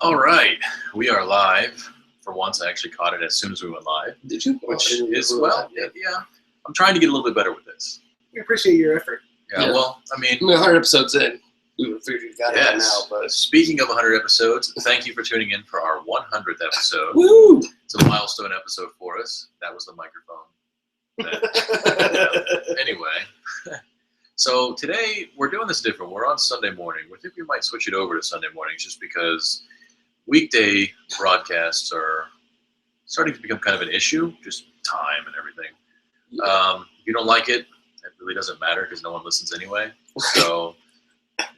All right, we are live. For once, I actually caught it as soon as we went live. Did you? Which is, well, yeah. I'm trying to get a little bit better with this. We appreciate your effort. Yeah. Well, I mean, 100 episodes in. We would have figured you got that now, but... Speaking of 100 episodes, thank you for tuning in for our 100th episode. Woo! It's a milestone episode for us. That was the microphone. Anyway, so today we're doing this different. We're on Sunday morning. We think we might switch it over to Sunday mornings just because weekday broadcasts are starting to become kind of an issue, just time and everything. If you don't like it, it really doesn't matter because no one listens anyway. So,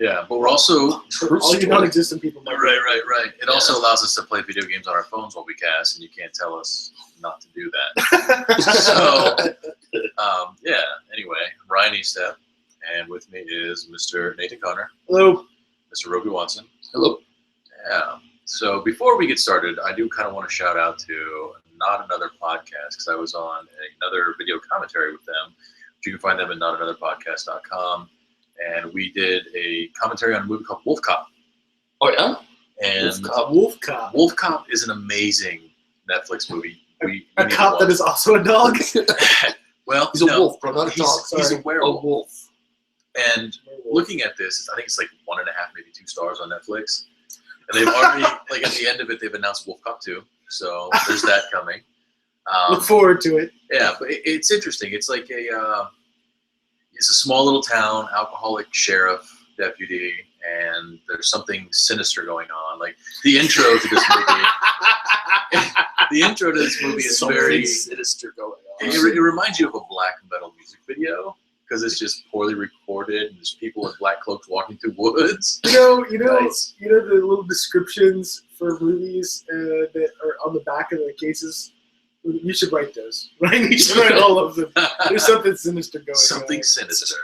yeah, but we're also... All you non-existent people. Right. It also allows us to play video games on our phones while we cast, and you can't tell us not to do that. So, anyway, I'm Ryan Estep, and with me is Mr. Nathan Connor. Hello. Mr. Roby Watson. Hello. Yeah. So before we get started, I do kind of want to shout out to Not Another Podcast, because I was on another video commentary with them. You can find them at notanotherpodcast.com. And we did a commentary on a movie called Wolf Cop. Oh, yeah? And Wolf Cop. Wolf Cop is an amazing Netflix movie. A cop that is also a dog? Well, he's a wolf, bro, not a dog. He's a werewolf. A wolf. And looking at this, I think it's like 1.5, maybe 2 stars on Netflix. And they've already, like at the end of it, they've announced Wolf Cop 2. So there's that coming. Look forward to it. Yeah, but it's interesting. It's like it's a small little town, alcoholic sheriff deputy, and there's something sinister going on. Like the intro to this movie, is very sinister going on. It reminds you of a black metal music video because it's just poorly recorded and there's people in black cloaks walking through woods. Nice. You know the little descriptions for movies that are on the back of the cases. You should write those, right? You should write all of them. There's something sinister going on. Something sinister.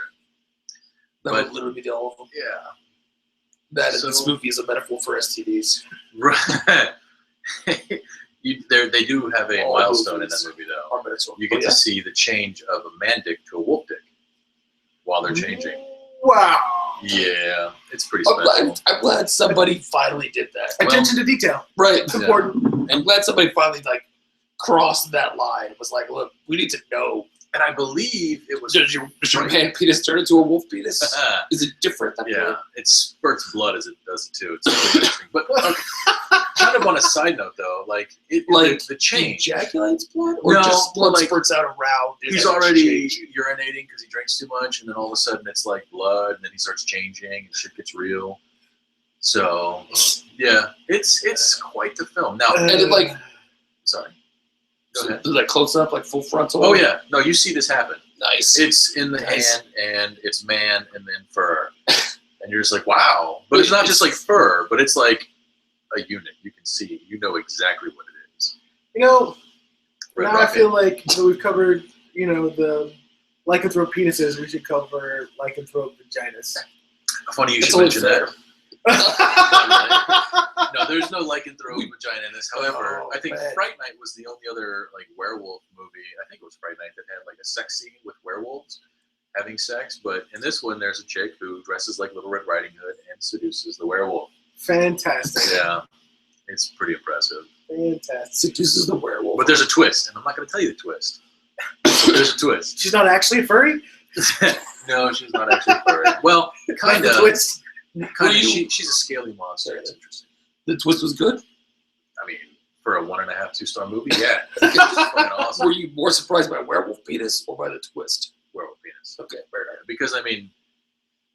That would literally be all of them. Yeah. This movie is a metaphor for STDs. Right. They do have a milestone in that movie, though. You get to see the change of a man dick to a wolf dick while they're changing. Wow. Yeah, it's pretty special. I'm glad somebody finally did that. Attention to detail. Right. It's important. I'm glad somebody finally crossed that line. It was like, look, we need to know. And I believe it was... Does your man penis turn into a wolf penis? Is it different? It spurts blood as it does it too. It's pretty interesting. But kind of on a side note, though, the change. Ejaculates blood? Or just blood spurts out around? He's already urinating because he drinks too much, and then all of a sudden it's like blood, and then he starts changing, and shit gets real. So, yeah, it's quite the film. Now, sorry. Go ahead. Is that close up, like full frontal? Oh, yeah. No, you see this happen. Nice. It's in the hand, and it's man, and then fur. And you're just like, wow. But it's not just like fur, but it's like a unit. You can see. You know exactly what it is. Now I feel like we've covered, the lycanthrope penises. We should cover lycanthrope vaginas. Funny you should mention that. No, there's no lycanthrope vagina in this. However, I think Fright Night was the only other werewolf movie. I think it was Fright Night that had a sex scene with werewolves having sex. But in this one, there's a chick who dresses like Little Red Riding Hood and seduces the werewolf. Fantastic. Yeah, it's pretty impressive. Fantastic. Seduces the werewolf. But there's a twist, and I'm not going to tell you the twist. So there's a twist. She's not actually a furry? No, she's not actually a furry. Well, kind of. Twist. She's a scaly monster. It's interesting. The twist was good? I mean, for a 1.5, 2-star movie, yeah. It's fucking awesome. Were you more surprised by werewolf penis or by the twist? Werewolf penis. Okay. Because,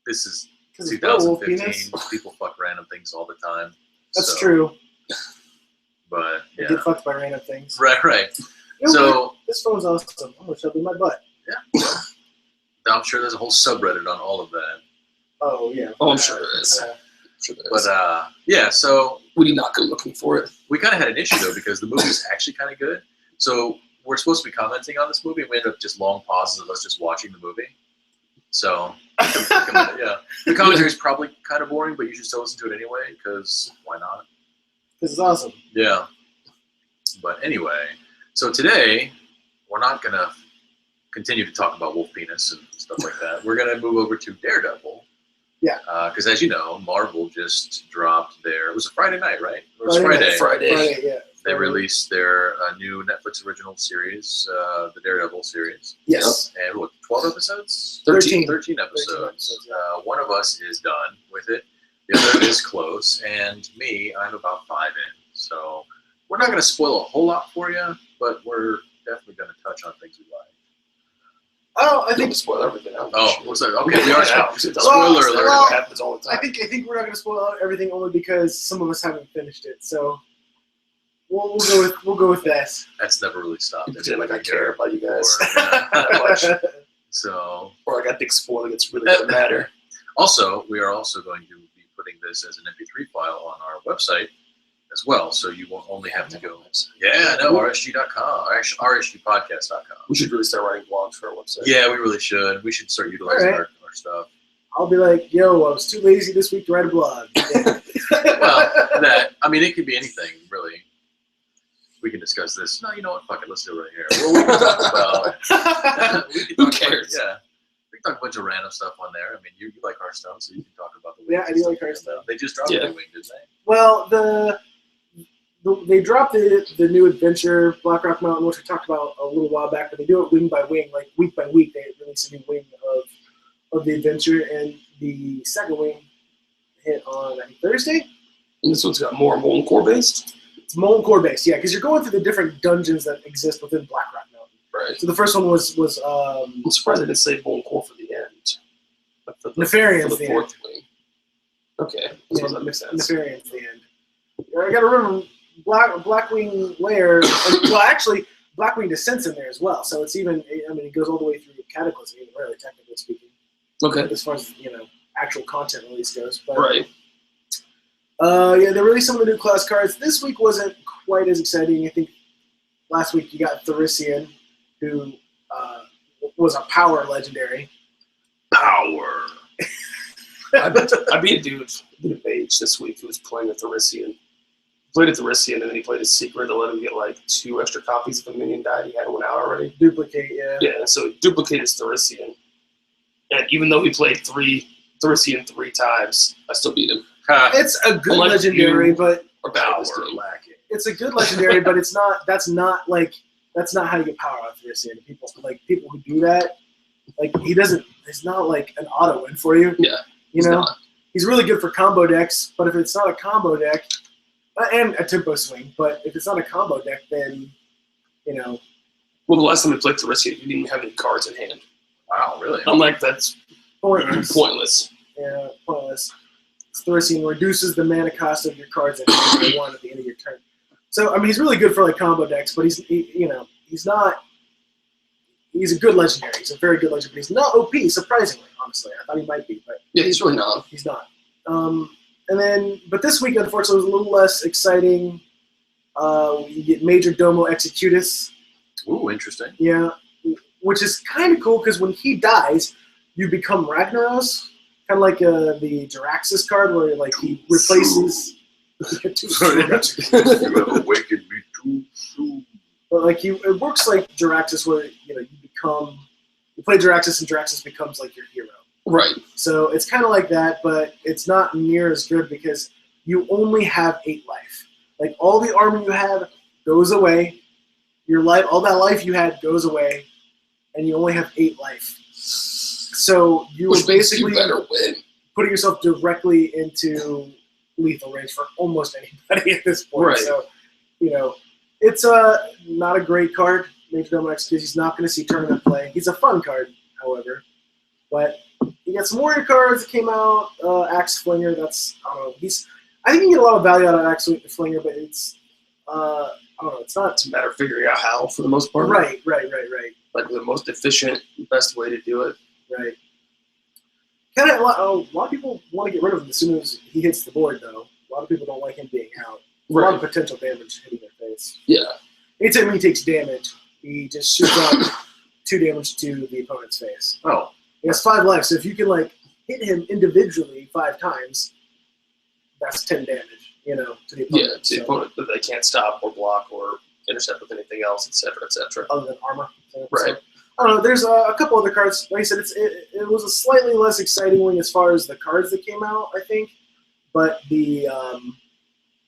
this is 2015. People fuck random things all the time. That's true. But, yeah. I get fucked by random things. Right. This phone's awesome. I'm going to shove it in my butt. Yeah. I'm sure there's a whole subreddit on all of that. Oh, yeah. Oh, I'm sure there is. But, so... We did not go looking for it. We kind of had an issue, though, because the movie's actually kind of good. So we're supposed to be commenting on this movie, and we end up just long pauses of us just watching the movie. So, yeah. The commentary is probably kind of boring, but you should still listen to it anyway, because why not? Because it's awesome. Yeah. But anyway, so today, we're not going to continue to talk about wolf penis and stuff like that. We're going to move over to Daredevil, Yeah. Because as you know, Marvel just dropped it was a Friday night, right? It was Friday. Friday, yeah. They released their new Netflix original series, the Daredevil series. Yes. And what, 12 episodes? 13 episodes. One of us is done with it. The other is close. And me, I'm about 5 in. So we're not going to spoil a whole lot for you, but we're definitely going to touch on things we like. Oh, I Don't think spoil everything out. Oh, what's that? Okay, we are out. spoiler alert. well, It happens all the time. I think we're not going to spoil out everything only because some of us haven't finished it. So we'll go with that. That's never really stopped. Pretend like I care about you guys Or, that much. So, Or like I think spoiling it's really doesn't matter. also, we are also going to be putting this as an MP3 file on our website as well, so you won't only have to go. Yeah, no, RSG.com, or actually RSGPodcast.com. We should really start writing blogs for our website. Yeah, we really should. We should start utilizing All right. our stuff. I'll be like, yo, I was too lazy this week to write a blog. Well, it could be anything, really. We can discuss this. No, you know what? Fuck it. Let's do it right here. Well, we can talk about. Who cares? Yeah. We can talk a bunch of random stuff on there. I mean, you like Hearthstone, so you can talk about the. Yeah, I do like Hearthstone. They just dropped Yeah. the wing, didn't they? Well, they dropped the new adventure, Black Rock Mountain, which we talked about a little while back, but they do it wing by wing, like week by week. They release a new wing of the adventure, and the second wing hit on, I think, Thursday. And this one's got more Molten Core based. It's Molten Core based, yeah, because you're going through the different dungeons that exist within Black Rock Mountain. Right. So the first one was I'm surprised they didn't say Molten Core for the end. But for Nefarian's for the the end. fourth wing. Okay. This Yeah, that makes sense. Nefarian's the end. I gotta remember, Blackwing Lair, well, actually, Blackwing Descent's in there as well, so it's even, it goes all the way through Cataclysm, even really, technically speaking, Okay. as far as, actual content release goes. But, Right. yeah, they released some of the new class cards. This week wasn't quite as exciting. I think last week you got Thorician, who was a power legendary. Power. I beat a dude in a mage this week who was playing a Thorician. Played a Thorician, and then he played a secret to let him get like 2 extra copies if a minion died. He had one out already. Duplicate, yeah. Yeah, and so he duplicated his Thorician. And even though he played Thorician 3 times, I still beat him. It's a good Unlike legendary, you- but Or bad Power this game. lacking. it's a good legendary, but that's not how you get power out of Thorician. People who do that, it's not like an auto win for you. Yeah, You know? not. He's really good for combo decks, but if it's not a combo deck, and a tempo swing, but if it's not a combo deck, then, Well, the last time we played Thorician, he didn't even have any cards in hand. Wow, really? I'm like, that's pointless. Yeah, pointless. Thorician reduces the mana cost of your cards at 1 at the end of your turn. So, he's really good for like combo decks, but he's not. He's a good legendary. He's a very good legendary. He's not OP, surprisingly. Honestly, I thought he might be, but Yeah, he's really not. he's not. But this week, unfortunately, was a little less exciting. You get Major Domo Executus. Ooh, interesting. Yeah, which is kind of cool because when he dies, you become Ragnaros, kind of like the Jaraxxus card where like he replaces. You have awakened me too soon. But like it works like Jaraxxus, where you play Jaraxxus and Jaraxxus becomes like your hero. Right. So it's kind of like that, but it's not near as good because you only have 8 life. Like all the armor you have goes away. Your life, all that life you had goes away, and you only have 8 life. So you Which were means you basically better win. putting yourself directly into lethal range for almost anybody at this point. Right. So, it's not a great card. Major Domo Executus, he's not going to see tournament play. He's a fun card, however. But you got some warrior cards that came out. Axe Flinger, that's, I don't know. I think you can get a lot of value out of Axe Flinger, but it's, I don't know, it's not. It's a matter of figuring out how, for the most part. Right. Like the most efficient, best way to do it. Right. Kind of a lot of people want to get rid of him as soon as he hits the board, though. A lot of people don't like him being out. A lot of potential damage hitting their face. Yeah. Anytime he takes damage, he just shoots out 2 damage to the opponent's face. Oh, He has 5 life, so if you can hit him individually 5 times, that's 10 damage, to the opponent. Yeah, to the opponent that they can't stop or block or intercept with anything else, etc., etc. Other than armor. Right. I don't know. There's a couple other cards. Like I said, it was a slightly less exciting wing as far as the cards that came out, I think. But the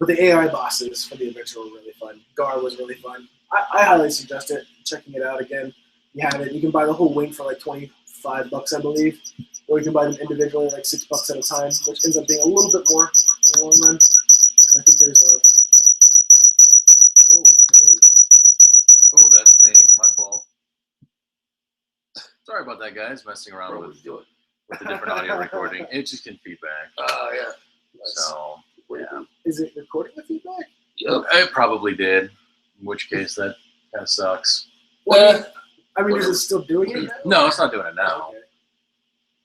AI bosses for the adventure were really fun. Gar was really fun. I highly suggest it. Checking it out again. You have it. You can buy the whole wing for like $25, I believe, or you can buy them individually, like $6 at a time, which ends up being a little bit more in the long run. I think there's a. Oh, that's me. My fault. Sorry about that, guys. Messing around with the different audio recording. It just can feedback. Oh, yeah. Nice. So, yeah. Is it recording the feedback? Yep. It probably did. In which case, that kind of sucks. Well, I mean, is it still doing it now? No, it's not doing it now. Okay.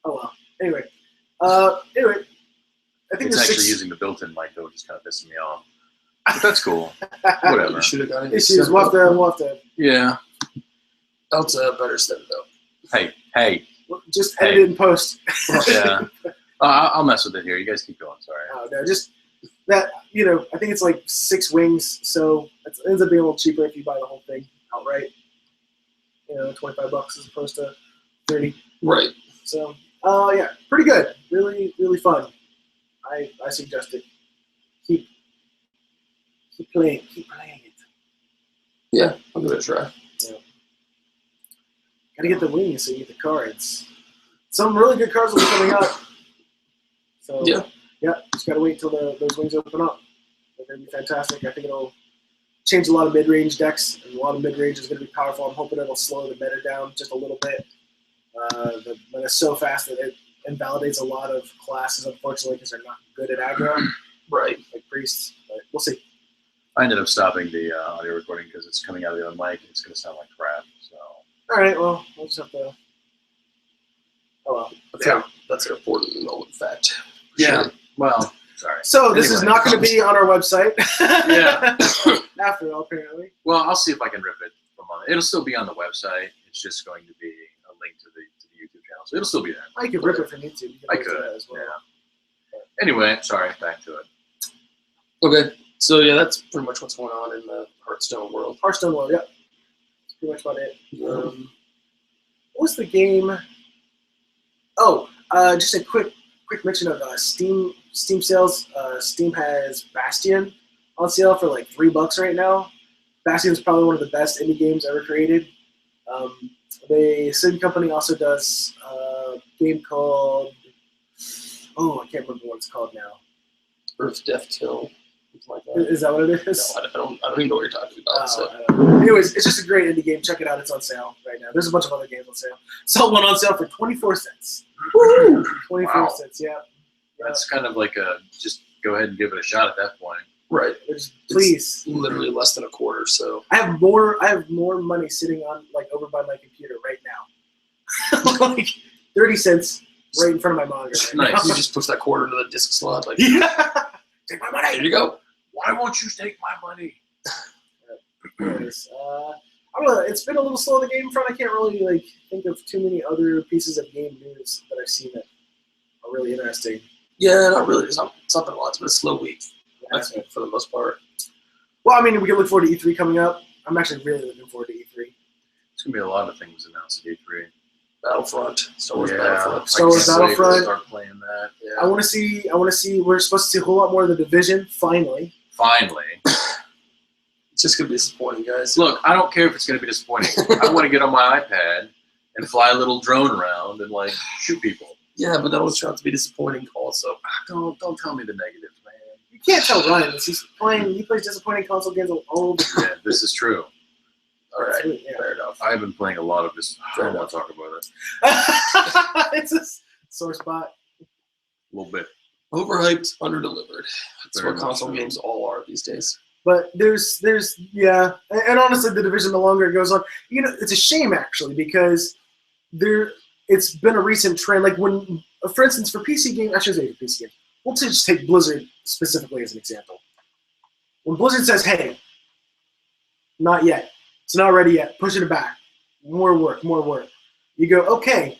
Oh well. Anyway, I think It's there's actually using the built-in mic, though, which is kind of pissing me off. But that's cool. Whatever. You should have gotten issues. We'll have to. Yeah. That's a better step, though. Hey. Just edit it in post. Yeah. I'll mess with it here. You guys keep going. Sorry. Oh no, just that. I think it's like 6 wings, so it ends up being a little cheaper if you buy the whole thing outright. $25 as opposed to $30. Right. So, yeah, pretty good. Really, really fun. I suggest it. Keep playing it. Yeah, I'll give it a try. Yeah. Gotta get the wings so you get the cards. Some really good cards will be coming out. So yeah, just gotta wait till those wings open up. They're gonna be fantastic. I think it'll change a lot of mid-range decks, and a lot of mid-range is gonna be powerful. I'm hoping it'll slow the meta down just a little bit. The meta's so fast that it invalidates a lot of classes, unfortunately, because they're not good at aggro. Right. Like priests, but we'll see. I ended up stopping the audio recording because it's coming out of the other mic and it's going to sound like crap. So. All right, well, we'll just have to. Oh well. That's an important and known fact. Yeah. Sure. Well, sorry. So this is not going to be on our website. Yeah. After all, apparently. Well, I'll see if I can rip it from on it. It'll still be on the website. It's just going to be a link to the YouTube channel, so it'll still be there. I could rip it from YouTube. You I can could. do that as well. Yeah. Anyway, sorry. Back to it. Okay. So, yeah, that's pretty much what's going on in the Hearthstone world. Hearthstone world, yeah. That's pretty much about it. What was the game? Oh, just a quick mention of Steam sales. Steam has Bastion on sale for like $3 right now. Bastion is probably one of the best indie games ever created. The same company also does a game called I can't remember what it's called now. Earth, Death, Kill. Like that. Is that what it is? No, I don't even know what you're talking about. Anyways, it's just a great indie game. Check it out. It's on sale right now. There's a bunch of other games on sale. Saw one on sale for 24 cents. Woo! 24 cents, yeah. That's kind of like just go ahead and give it a shot at that point. Right. Please. It's literally less than a quarter, so. I have more money sitting on over by my computer right now. Like 30 cents right in front of my monitor. Right Nice. You just push that quarter into the disc slot. Like, yeah. Take my money. There you go. Why won't you take my money? Anyways, I don't know. It's been a little slow on the game front. I can't really think of too many other pieces of game news that I've seen that are really interesting. Yeah, not really. It's not been a lot. It's been a slow week, Yeah. I think, for the most part. Well, I mean, we can look forward to E3 coming up. I'm actually really looking forward to E3. It's gonna be a lot of things announced at E3. Battlefront, Star Wars Yeah, Battlefront. Star Wars I can't wait to Battlefront. Start playing that. Yeah. I want to see. We're supposed to see a whole lot more of the Division. Finally. Finally. It's just gonna be disappointing, guys. Look, I don't care if it's gonna be disappointing. I want to get on my iPad and fly a little drone around and shoot people. Yeah, but that'll turn out to be disappointing also. Don't tell me the negatives, man. You can't tell Ryan this. He plays disappointing console games all the time. Yeah, this is true. All right, Yeah. fair enough. I've been playing a lot of this. I don't want to talk about it. It's a sore spot. A little bit. Overhyped, underdelivered. That's Very what console much so. games all are these days. But there's and honestly, the Division, the longer it goes on, it's a shame actually because it's been a recent trend. Like when, for instance, for PC games, I should say for PC games. We'll just take Blizzard specifically as an example. When Blizzard says, "Hey, not yet. It's not ready yet. Pushing it back. More work. You go, okay.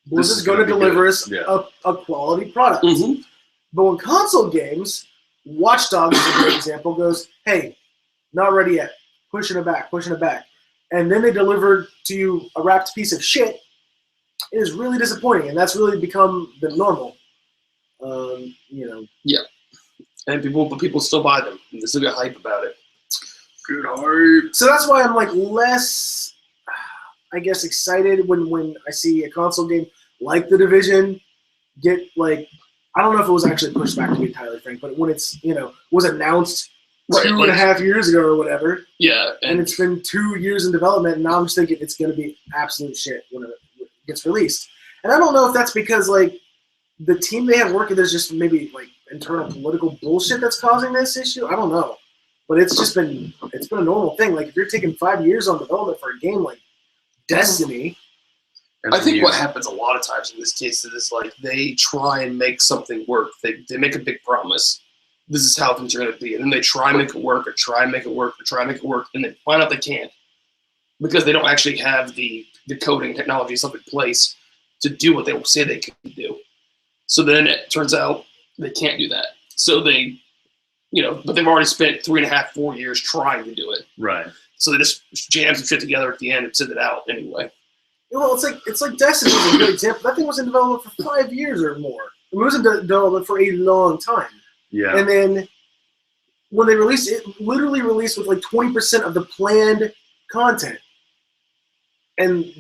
Blizzard's going to deliver us a quality product. Mm-hmm. But when console games, Watch Dogs is a great example, goes, hey, not ready yet. Pushing it back. and then they deliver to you a wrapped piece of shit, it is really disappointing, and that's really become the normal. Yeah, and people still buy them. And they still get hype about it. Good hype. So that's why I'm like less, I guess, excited when I see a console game like The Division get like, I don't know if it was actually pushed back to be entirely frank, but when it's was announced 2.5 years ago or whatever. Yeah, and it's been 2 years in development, and now I'm just thinking it's going to be absolute shit when it gets released. And I don't know if that's because like the team they have working, there's just maybe like internal political bullshit that's causing this issue. I don't know, but it's been a normal thing. Like if you're taking 5 years on development for a game like Destiny. I think what happens a lot of times in this case is like they try and make something work. They make a big promise. This is how things are going to be. And then they try and make it work or try and make it work or try and make it work. And they find out they can't because they don't actually have the coding technology stuff in place to do what they say they can do. So then it turns out they can't do that. So they, but they've already spent 3.5, 4 years trying to do it. Right. So they just jam some shit together at the end and send it out anyway. Well, it's like Destiny is a good example. That thing was in development for 5 years or more. It was in development for a long time. Yeah. And then when they released it, literally released with like 20% of the planned content. And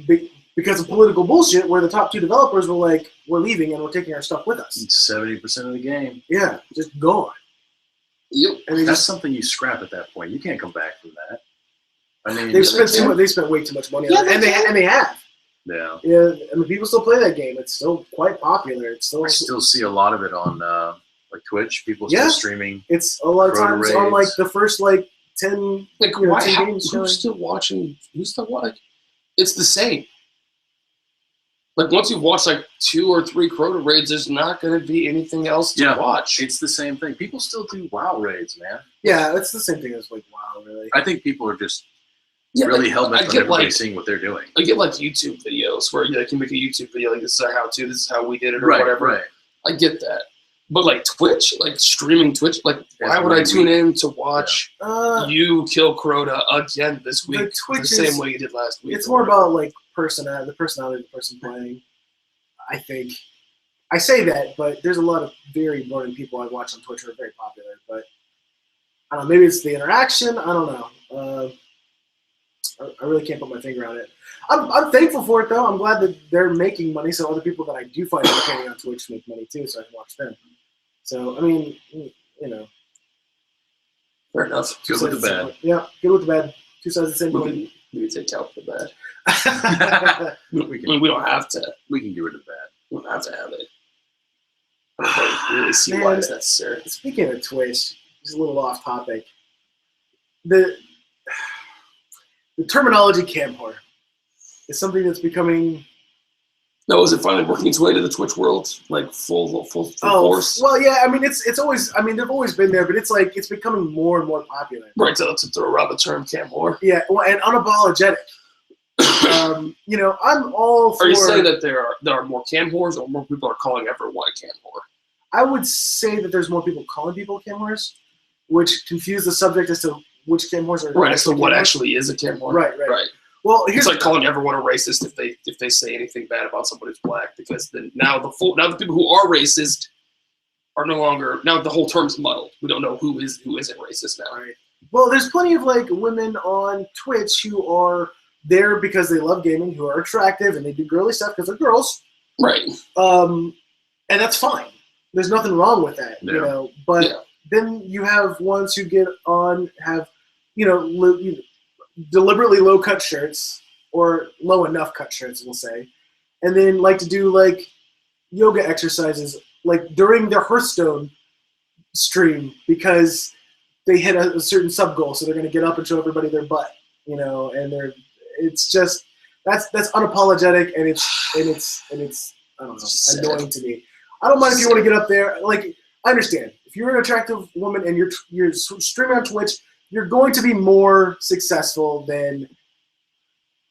because of political bullshit, where the top 2 developers were like, we're leaving and we're taking our stuff with us. 70% of the game. Yeah, just gone. Yep. And that's something you scrap at that point. You can't come back from that. I mean, they've spent too much. They spent way too much money on it, and they have. Yeah. Yeah, I mean, people still play that game. It's still quite popular. It's still. I still see a lot of it on like Twitch. People still streaming. It's a lot of times on like the first 10. Like 10 games. Who's still watching? It's the same. Like once you've watched like 2 or 3 Crota raids, there's not going to be anything else to watch. It's the same thing. People still do WoW raids, man. Yeah, that's the same thing as like WoW, really. I think people are just really hell-bent on everybody seeing what they're doing. I get like YouTube videos where you can make a YouTube video like this is our how-to, this is how we did it, or whatever. Right. I get that. But like Twitch, like streaming Twitch, like why would I tune in to watch you kill Crota again this week the same way you did last week? It's more about like the personality of the person playing. I think. I say that, but there's a lot of very boring people I watch on Twitch who are very popular. But I don't know, maybe it's the interaction. I don't know. I really can't put my finger on it. I'm thankful for it though. I'm glad that they're making money, so other people that I do find entertaining on Twitch make money too, so I can watch them. So I mean, fair enough. Good with the bad. Yeah, good with the bad. 2 sides of the same coin. We can take out the bad. we don't have to. We can get rid of the bad. We don't have to have it. I don't really see why it's necessary. Speaking of Twitch, just a little off topic. The terminology cam whore is something that's becoming. No, is it finally working its way to the Twitch world, like full force? Well, yeah. I mean, it's always. I mean, they've always been there, but it's like it's becoming more and more popular. Right, to throw around the term cam whore. Yeah, well, and unapologetic. I'm all for. Are you saying that there are more cam whores, or more people are calling everyone a cam whore? I would say that there's more people calling people cam whores, which confuse the subject as to which cam whores are. Right, as to what actually is a cam whore. Right. Well, it's like calling everyone a racist if they say anything bad about somebody who's black, because then now the people who are racist are no longer, now the whole term's muddled. We don't know who isn't racist now. Right. Well, there's plenty of like women on Twitch who are there because they love gaming, who are attractive and they do girly stuff because they're girls. Right. And that's fine. There's nothing wrong with that, But then you have ones who get on, have deliberately low cut shirts, or low enough cut shirts, we'll say, and then like to do like yoga exercises like during their Hearthstone stream because they hit a certain sub goal, so they're going to get up and show everybody their butt, and it's just that's unapologetic, and it's I don't know, annoying to me. I don't mind if you want to get up there. Like, I understand if you're an attractive woman and you're streaming on Twitch, you're going to be more successful than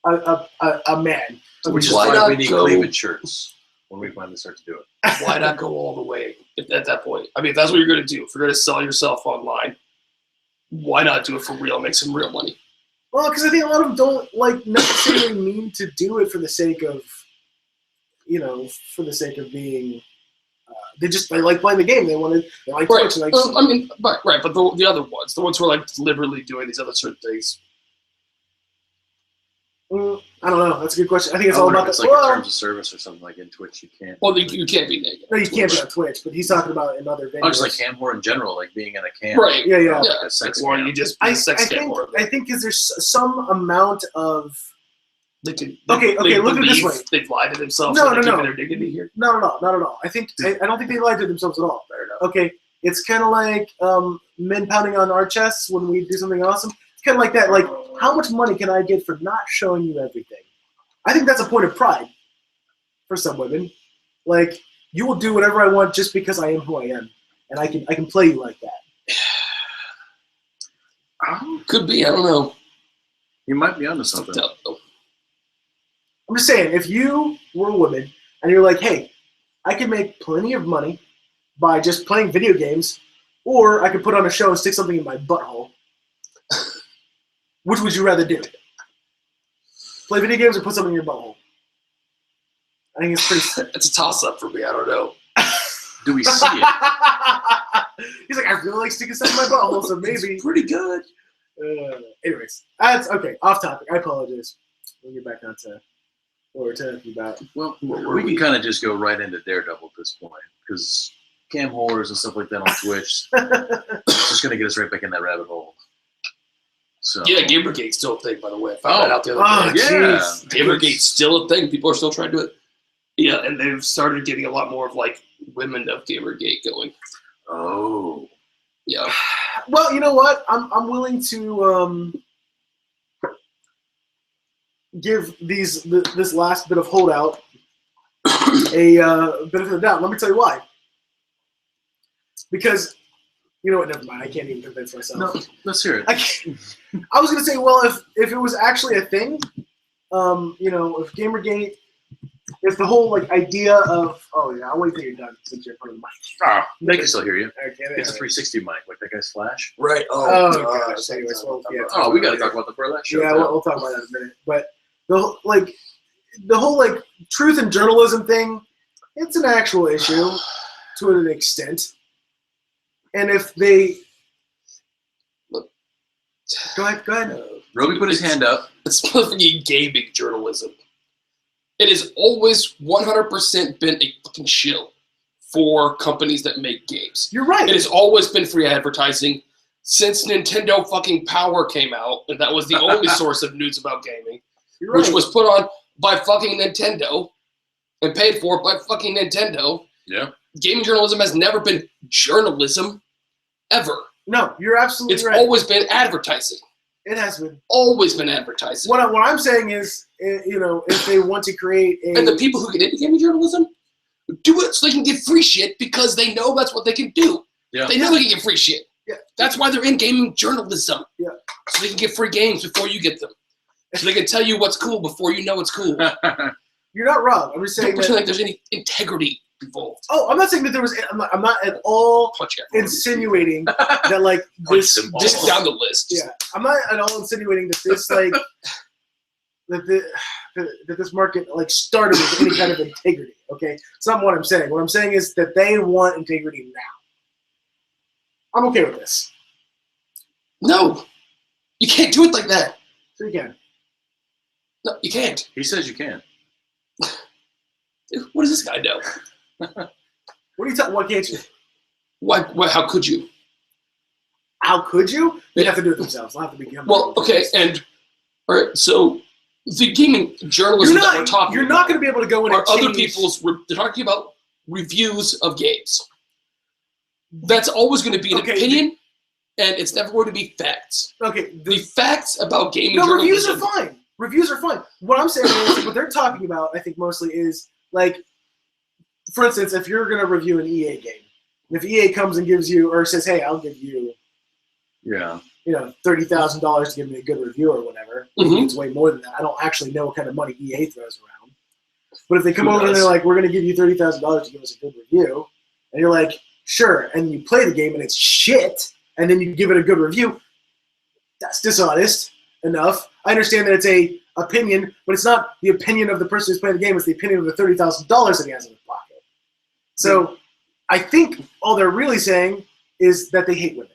a man. Which is why we need cleavage shirts when we finally start to do it. Why not go all the way at that point? I mean, if that's what you're going to do, if you're going to sell yourself online, why not do it for real, make some real money? Well, because I think a lot of them don't like necessarily mean to do it for the sake of, being. They like playing the game. They like Twitch. Like, but the other ones, the ones who are like deliberately doing these other certain things. I don't know. That's a good question. I think it's all about it's like in terms of service or something like in Twitch. You can't. Well, you can't be naked. No, you can't be on Twitch. But he's talking about in other videos. Just like cam whore in general, like being in a cam. Right. Yeah. Like a sex Or cam. you just be a sex cam whore. I think because there's some amount of. Okay, look at it this way. They've lied to themselves. No. Keeping their dignity here. No, not at all. I don't think they lied to themselves at all. Fair enough. Okay, it's kind of like men pounding on our chests when we do something awesome. It's kind of like that. Like, how much money can I get for not showing you everything? I think that's a point of pride for some women. Like, you will do whatever I want just because I am who I am, and I can play you like that. Could be. I don't know. You might be onto something. I'm just saying, if you were a woman and you're like, hey, I can make plenty of money by just playing video games, or I could put on a show and stick something in my butthole, which would you rather do? Play video games or put something in your butthole? I think it's pretty. It's a toss-up for me. I don't know. Do we see it? He's like, I really like sticking stuff in my butthole, so maybe. It's pretty good. Anyways, that's okay. Off topic. I apologize. We'll get back onto what we're talking about. Well, we can kind of just go right into Daredevil at this point because cam whores and stuff like that on Twitch, it's just gonna get us right back in that rabbit hole. So Yeah, Gamergate's still a thing, by the way. I found that out the other day. yeah. Gamergate's still a thing. People are still trying to do it. Yeah, and they've started getting a lot more of like women of Gamergate going. Oh. Yeah. Well, you know what? I'm willing to give this last bit of holdout a benefit of the doubt. Let me tell you why. Because, you know what? Never mind. I can't even convince myself. No, let's hear it. I was gonna say, well, if it was actually a thing, if Gamergate, if the whole like idea of, oh yeah, I'll wait till you're done since you're in front of the mic. They can still hear you. Okay, It's a 360 mic, like that guy's Flash. Right. Oh gosh. Anyways, well, yeah. Oh, we got to talk about the Burlesque show. Yeah, we'll talk about that in a minute. But the whole truth and journalism thing, it's an actual issue to an extent. And if they go ahead. Roby put his hand up. It's motherfucking gaming journalism. It has always 100% been a fucking shill for companies that make games. You're right. It has always been free advertising since Nintendo fucking Power came out, and that was the only source of news about gaming, You're right. which was put on by fucking Nintendo and paid for by fucking Nintendo. Yeah. Gaming journalism has never been journalism, ever. No, you're absolutely It's right. always been advertising. It has been. Always been advertising. What I'm saying is, if they want to create a... And the people who get into gaming journalism do it so they can get free shit because they know that's what they can do. Yeah. They know they can get free shit. Yeah. That's why they're in gaming journalism. Yeah. So they can get free games before you get them. So they can tell you what's cool before you know it's cool. You're not wrong. I'm just saying Don't pretend like there's any integrity involved. Oh, I'm not saying that there was... I'm not at all Punch everyone. insinuating that, like, this... them all. Just down the list. Yeah, I'm not at all insinuating that this, like... that this market, like, started with any kind of integrity, okay? It's not what I'm saying. What I'm saying is that they want integrity now. I'm okay with this. No. You can't do it like that. So you can. No, you can't. He says you can. Dude, what does this guy know? What are you talking? Why can't you? Why, how could you? How could you? They Yeah. have to do it themselves. They'll have to become. Well, okay, and all right, so the gaming journalism that we're talking You're about not going to be able to go in are and other change- people's. They're talking about reviews of games. That's always going to be an Okay, opinion, and it's never going to be facts. Okay. The facts about gaming No, reviews journalism. are fine. Reviews are fine. What I'm saying is, what they're talking about, I think mostly is like, for instance, if you're going to review an EA game, if EA comes and gives you or says, "Hey, I'll give you, Yeah. $30,000 to give me a good review or whatever," Mhm. it's way more than that. I don't actually know what kind of money EA throws around. But if they come Who over and does? they're like, "We're going to give you $30,000 to give us a good review," and you're like, "Sure," and you play the game and it's shit, and then you give it a good review, that's dishonest. enough. I understand that it's a opinion, but it's not the opinion of the person who's playing the game. It's the opinion of the $30,000 that he has in his pocket. So I think all they're really saying is that they hate women.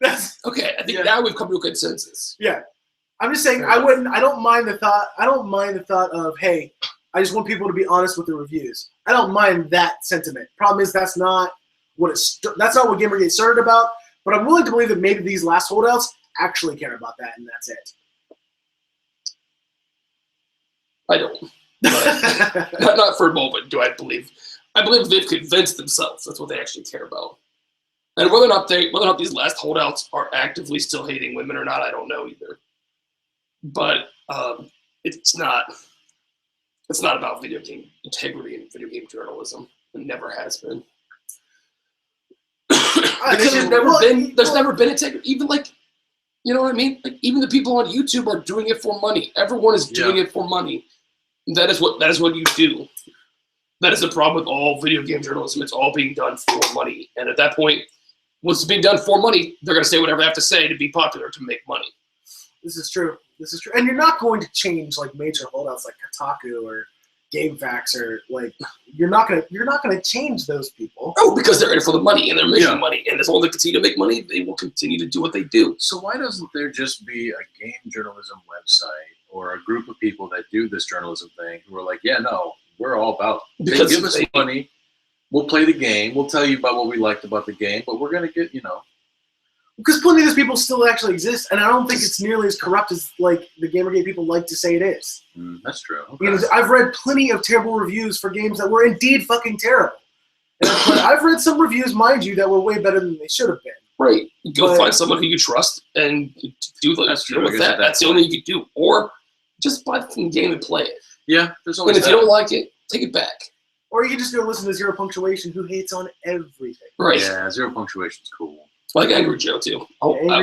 That's okay. I think now we've come to a consensus. Yeah, I'm just saying I don't mind the thought. I don't mind the thought of, hey, I just want people to be honest with the reviews. I don't mind that sentiment. Problem is that's not what that's not what Gamergate started about. But I'm willing to believe that maybe these last holdouts actually care about that, and that's it. I don't. But not for a moment do I believe. I believe they've convinced themselves that's what they actually care about. And whether or not these last holdouts are actively still hating women or not, I don't know either. But it's not about video game integrity and video game journalism. It never has been. Because there's never been integrity. Even you know what I mean? Like even the people on YouTube are doing it for money. Everyone is doing it for money. That is what you do. That is the problem with all video game journalism. It's all being done for money. And at that point, once it's being done for money, they're going to say whatever they have to say to be popular, to make money. This is true. And you're not going to change major holdouts like Kotaku or GameFAQs or you're not gonna change those people. Oh, because they're in it for the money and they're making money, and as long as they continue to make money, they will continue to do what they do. So why doesn't there just be a game journalism website or a group of people that do this journalism thing who are like, yeah, no, we're all about they give us money, we'll play the game, we'll tell you about what we liked about the game, but we're gonna get because plenty of those people still actually exist, and I don't think it's nearly as corrupt as the Gamergate people like to say it is. That's true. Okay. I've read plenty of terrible reviews for games that were indeed fucking terrible. And I've read some reviews, mind you, that were way better than they should have been. Right. Go find someone who you trust and do deal with that. That's the only thing you can do. Or just buy the game and play it. Yeah, there's always And if you don't like it, take it back. Or you can just go listen to Zero Punctuation, who hates on everything. Right. Yeah, Zero Punctuation's cool. Like Angry Joe, too.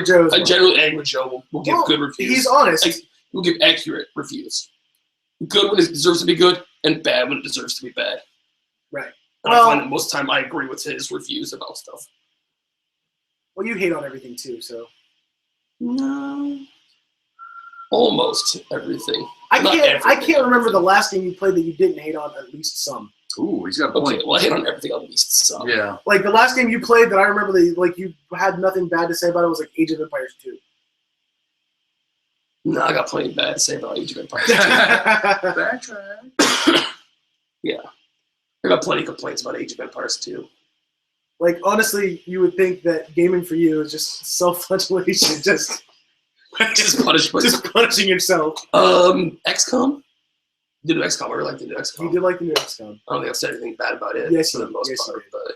Generally, Angry Joe will give good reviews. He's honest. He'll give accurate reviews. Good when it deserves to be good, and bad when it deserves to be bad. Right. And I find that most of the time I agree with his reviews about stuff. Well, you hate on everything, too, so. No. Almost everything. I can't remember the last game you played that you didn't hate on at least some. Ooh, he's got a point. Okay, well, I hate on everything at least some. Yeah. The last game you played that I remember that you had nothing bad to say about it was Age of Empires 2. No, I got plenty bad to say about Age of Empires 2. Backtrack. Yeah. I got plenty of complaints about Age of Empires 2. Honestly, you would think that gaming for you is just self-flagellation, just punishment. Just punishing yourself. XCOM? The new XCOM. I really like the new XCOM. You did like the new XCOM. I don't think I've said anything bad about it. Yes, for the most yes, part. But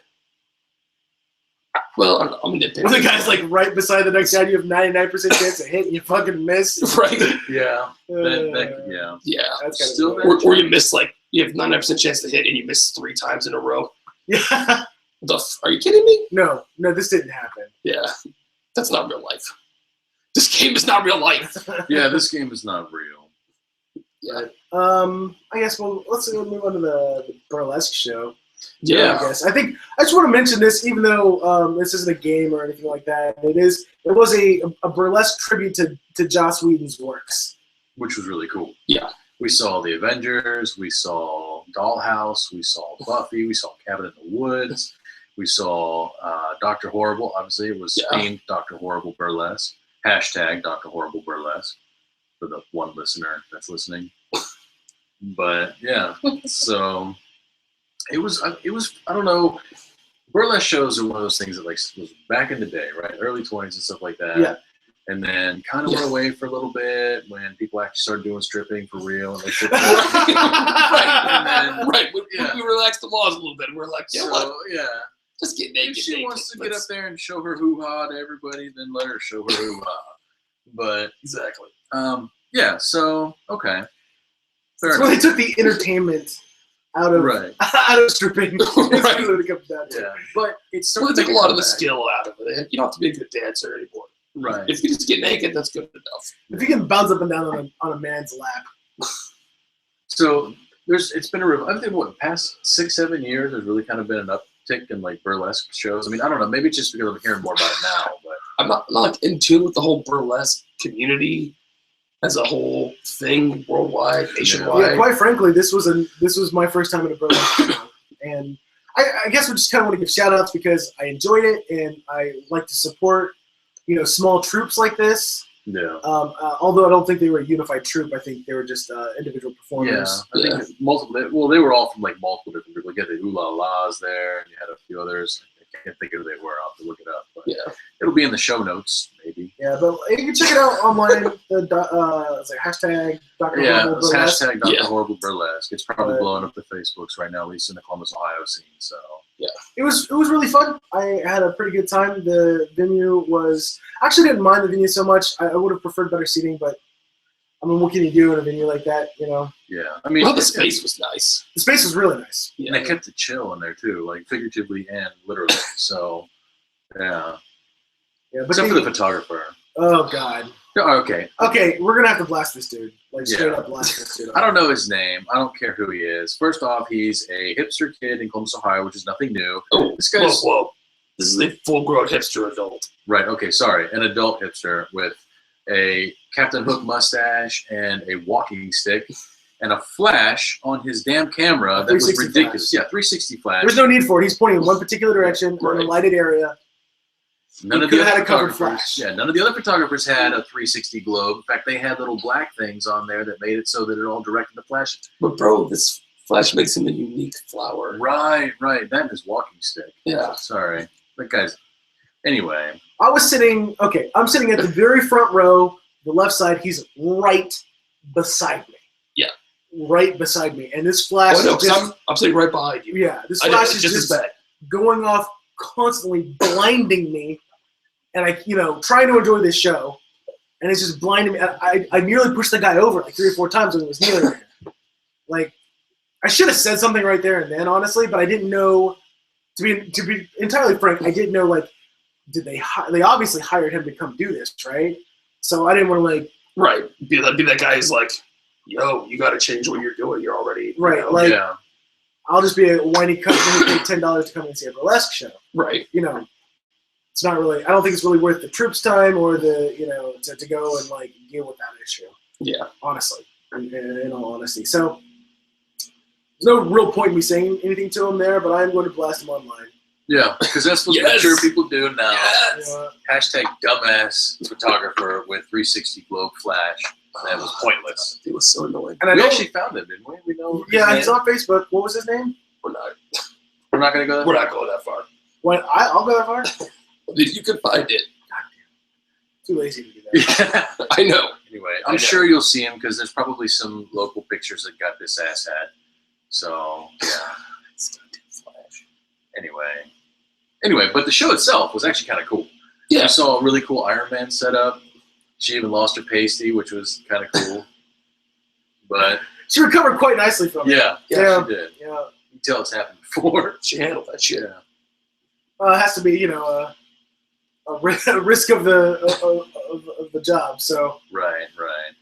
well, I'm a nitpick. When the guy's right beside the next guy, you have 99% chance to hit, and you fucking miss. Right. Yeah. Yeah. That's still or you miss you have 99% chance to hit, and you miss 3 times in a row. Yeah. Are you kidding me? No, this didn't happen. Yeah, that's not real life. This game is not real life. Yeah, this game is not real. Yeah. I guess let's move on to the Burlesque show. Yeah. I guess I just want to mention this, even though this isn't a game or anything like that. It was a Burlesque tribute to Joss Whedon's works, which was really cool. Yeah. We saw the Avengers. We saw Dollhouse. We saw Buffy. We saw Cabin in the Woods. We saw Dr. Horrible. Obviously, it was themed Dr. Horrible Burlesque. Hashtag Dr. Horrible Burlesque for the one listener that's listening. But yeah, so it was. I don't know. Burlesque shows are one of those things that was back in the day, right? Early 20s and stuff like that. Yeah. And then kind of went away for a little bit when people actually started doing stripping for real. And they right. We relaxed the laws a little bit. We're like, just get naked. If she wants to get up there and show her hoo-ha to everybody, then let her show her hoo-ha. But exactly. Yeah. So okay. That's why they took the entertainment out of stripping. Right. It comes down to. Yeah. But it's they take a lot of the skill out of it. You don't have to be a good dancer anymore. Right. If you just get naked, that's good enough. If you can bounce up and down on a man's lap. So it's been I think the past 6-7 years there's really kind of been an uptick in burlesque shows. I mean, I don't know, maybe it's just because I'm hearing more about it now, but I'm not like in tune with the whole burlesque community as a whole thing worldwide, nationwide. Yeah, quite frankly, this was my first time in a burlesque show, and I guess we just kind of want to give shout outs because I enjoyed it and I like to support, small troops like this. Yeah. Although I don't think they were a unified troop, I think they were just individual performers. Yeah, I think multiple. They were all from like multiple different groups. Like you had the Ooh La Las there, and you had a few others. I can't think of who they were. I'll have to look it up. But Yeah. it'll be in the show notes, maybe. Yeah, but you can check it out online. It's like hashtag Dr. Yeah, Horrible it's Burlesque. hashtag Dr. Yeah. Horrible Burlesque. It's probably blowing up the Facebooks right now, at least in the Columbus, Ohio scene. So It was really fun. I had a pretty good time. The venue was actually didn't mind the venue so much. I would have preferred better seating, but I mean, what can you do in a venue like that? yeah, I mean, Well, the space was nice. The space was really nice. Yeah. and they kept it chill in there too, like figuratively and literally. So yeah, Yeah, but except for the photographer. oh god. Okay, Okay, we're gonna have to blast this dude. Like straight Yeah. up blast this dude. I don't know his name. I don't care who he is. First off, he's a hipster kid in Columbus, Ohio, which is nothing new. Oh, This guy's whoa. This is a full-grown hipster adult. right. Okay, sorry, an adult hipster with a Captain Hook mustache and a walking stick and a flash on his damn camera that was 360 ridiculous. flash. Yeah, 360 flash. There's no need for it. He's pointing in one particular direction in a Right. lighted area. None He of the could've other had a covered photographers. flash. Yeah, none of the other photographers had a 360 globe. In fact, they had little black things on there that made it so that it all directed the flash. But bro, this flash makes him a unique flower. Right. That and his walking stick. Yeah. Sorry, that guy's. Anyway, I'm sitting at the very front row, the left side. He's right beside me. Yeah. Right beside me. And this flash Oh, no, is just, I'm sitting right behind you. yeah, this I know, flash it's is just as just bad. going off constantly, blinding me. And I, trying to enjoy this show. And it's just blinding me. I nearly pushed the guy over like 3 or 4 times when he was kneeling there. Like, I should have said something right there and then, honestly, but I didn't know, to be entirely frank, I didn't know, like, they obviously hired him to come do this, right? So I didn't want to, like... Right. Be that guy who's like, yo, you got to change what you're doing. You're already... Right, like, yeah. I'll just be a whiny cunt who paid $10 to come and see a burlesque show. Right. It's not really... I don't think it's really worth the troops' time or the, to go and, like, deal with that issue. Yeah. Honestly, in all honesty. So, there's no real point in me saying anything to him there, but I'm going to blast him online. Yeah, because that's what Yes. mature people do now. Yes. Hashtag dumbass photographer with 360 globe flash. That was pointless. It was so annoying. And I We know, actually found him, didn't we? We know. his yeah, name. he's on Facebook. What was his name? We're not going to go. We're not going that far. I'll go that far. You could find it. Too lazy to do that. Yeah. I know. Anyway, I I'm know. sure you'll see him because there's probably some local pictures that got this ass hat. So yeah. Anyway, but the show itself was actually kind of cool. Yeah. We saw a really cool Iron Man setup. She even lost her pasty, which was kind of cool. But She recovered quite nicely from it. yeah, Yeah. she did. Yeah. You can tell it's happened before. She handled that shit. Yeah. It has to be, a risk of the job. So Right.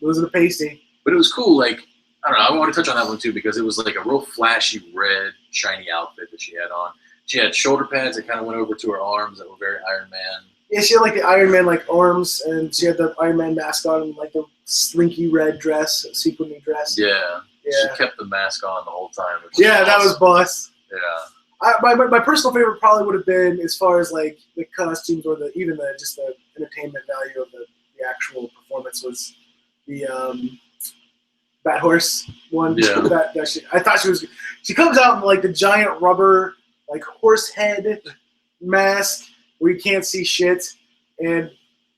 losing the pasty. But it was cool. Like, I don't know. I want to touch on that one too because it was like a real flashy red, shiny outfit that she had on. She had shoulder pads that kind of went over to her arms that were very Iron Man. Yeah, she had like the Iron Man like arms, and she had the Iron Man mask on, and like the slinky red dress, sequiny dress. Yeah. Yeah. She kept the mask on the whole time. Which Yeah, that was awesome. boss. Yeah. My personal favorite probably would have been, as far as like the costumes or even the entertainment value of the actual performance, was the Bat Horse one. Yeah. I thought she comes out in like the giant rubber like horse head mask where you can't see shit, and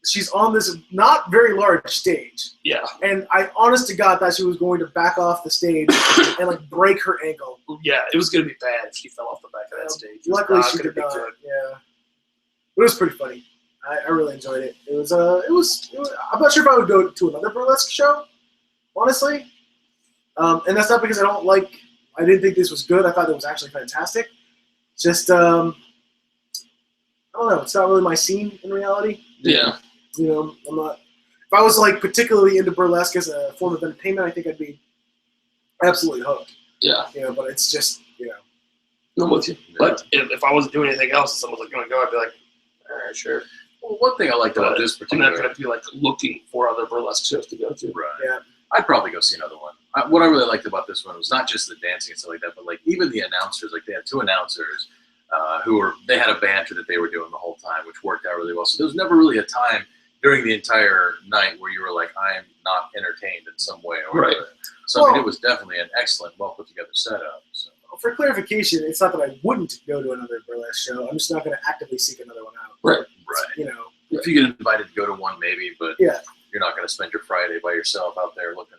she's on this not very large stage. Yeah. And I, honest to God, thought she was going to back off the stage and like break her ankle. Yeah, it was going to be bad if she fell off the back of that stage. It was Luckily, not she gonna did be not. good. Yeah, but it was pretty funny. I really enjoyed it. It was. I'm not sure if I would go to another burlesque show, honestly. And that's not because I didn't think this was good. I thought it was actually fantastic. Just, I don't know. It's not really my scene in reality. Yeah. I'm not. If I was like particularly into burlesque as a form of entertainment, I think I'd be absolutely hooked. Yeah. But it's just, I'm with you. Yeah. But if I wasn't doing anything else and someone was going to go, I'd be like, all right, sure. Well, one thing I liked about this I'm particular... not going to be like looking for other burlesque shows to go to. Right. Yeah. I'd probably go see another one. What I really liked about this one was not just the dancing and stuff like that, but like even the announcers. Like they had 2 announcers they had a banter that they were doing the whole time, which worked out really well. So there was never really a time during the entire night where you were like, I am not entertained in some way or whatever. So I mean, it was definitely an excellent, well put together setup. So. For clarification, it's not that I wouldn't go to another burlesque show. I'm just not going to actively seek another one out. Right. You know. If you get invited to go to one, maybe, but yeah. You're not going to spend your Friday by yourself out there looking.